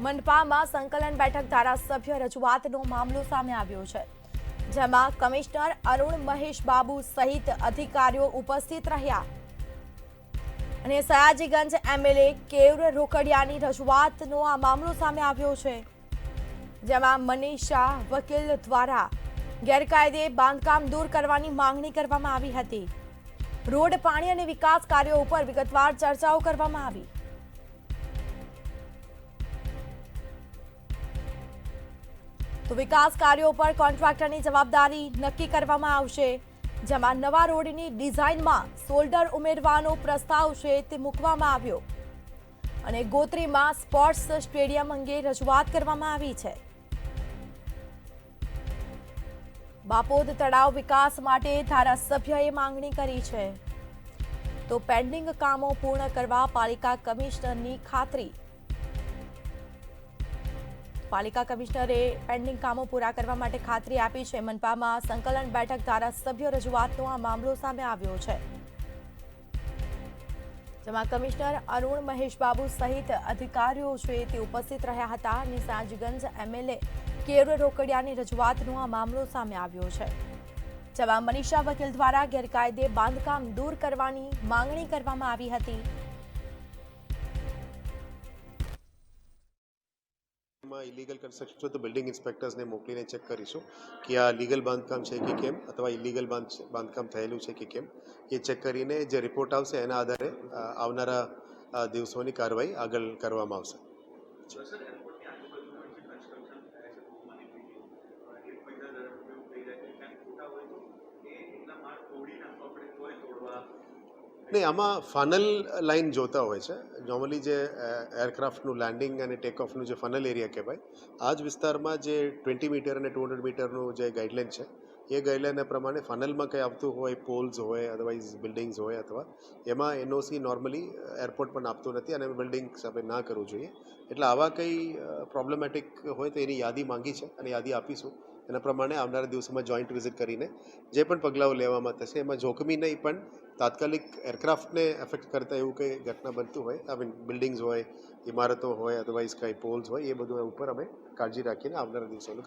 મંડપામાં સંકલન બેઠક ધારાસભ્ય રજૂઆતનો મામલો સામે આવ્યો છે, જેમાં કમિશનર અરુણ મહેશ બાબુ સહિત અધિકારીઓ ઉપસ્થિત રહ્યા અને સયાજીગંજ એમએલએ કેયુર રોકડિયાની રજૂઆતનો આ મામલો સામે આવ્યો છે, જેમાં મનીષા વકીલ દ્વારા ગેરકાયદે બાંધકામ દૂર કરવાની માંગણી કરવામાં આવી હતી. રોડ, પાણી અને વિકાસ કાર્યો ઉપર વિગતવાર ચર્ચાઓ કરવામાં આવી. તો વિકાસ કાર્યો પર કોન્ટ્રાક્ટરની જવાબદારી નક્કી કરવામાં આવશે, જેમાં નવા રોડની ડિઝાઇનમાં શોલ્ડર ઉમેરવાનો પ્રસ્તાવ છે તે મૂકવામાં આવ્યો અને ગોત્રીમાં સ્પોર્ટ્સ સ્ટેડિયમ અંગે રજૂઆત કરવામાં આવી છે. બાપોદ તળાવ વિકાસ માટે ધારાસભ્યએ માંગણી કરી છે, તો પેન્ડિંગ કામો પૂર્ણ કરવા પાલિકા કમિશનરની ખાતરી. પાલિકા કમિશનરે પેન્ડિંગ કામો પૂરા કરવા માટે ખાતરી આપી છે. મનપામાં સંકલન બેઠક ધારાસભ્ય રજૂઆતનો આ મામલો સામે આવ્યો છે, જેમાં કમિશનર અરુણ મહેશ બાબુ સહિત અધિકારીઓ છે તે ઉપસ્થિત રહ્યા હતા અને સયાજીગંજ એમએલએ કેયુર રોકડિયાની રજૂઆતનો આ મામલો સામે આવ્યો છે, જેમાં મનીષા વકીલ દ્વારા ગેરકાયદે બાંધકામ દૂર કરવાની માંગણી કરવામાં આવી હતી. ઇલીગલ કન્સ્ટ્રક્શન છે તો બિલ્ડિંગ ઇન્સ્પેક્ટર્સને મોકલીને ચેક કરીશું કે આ લીગલ બાંધકામ છે કે કેમ, અથવા ઇલીગલ બાંધકામ થયેલું છે કે કેમ, એ ચેક કરીને જે રિપોર્ટ આવશે એના આધારે આવનારા દિવસોની કાર્યવાહી આગળ કરવામાં આવશે. નહીં, આમાં ફનલ લાઇન જોતા હોય છે. નોર્મલી જે એરક્રાફ્ટનું લેન્ડિંગ અને ટેક ઓફનું જે ફનલ એરિયા કહેવાય, આ જ વિસ્તારમાં જે 20 મીટર અને 200 મીટરનું જે ગાઈડલાઇન છે એ ગાઈડલાઇન પ્રમાણે ફનલમાં કંઈ આવતું હોય, પોલ્સ હોય, અદરવાઇઝ બિલ્ડિંગ્સ હોય, અથવા એમાં એનઓસી નોર્મલી એરપોર્ટ પણ આપતું નથી અને બિલ્ડિંગ્સ આપણે ના કરવું જોઈએ. એટલે આવા કંઈ પ્રોબ્લેમેટિક હોય તો એની યાદી માંગી છે અને યાદી આપીશું. એના પ્રમાણે આવનારા દિવસોમાં જોઈન્ટ વિઝિટ કરીને જે પણ પગલાઓ લેવામાં થશે એમાં જોખમી નહીં પણ તાત્કાલિક એરક્રાફ્ટને એફેક્ટ કરતા એવું કંઈ ઘટના બનતું હોય, આઈ મીન બિલ્ડિંગ્સ હોય, ઇમારતો હોય, અદરવાઇઝ કંઈ પોલ્સ હોય, એ બધું ઉપર અમે કાળજી રાખીને આવનારા દિવસોનું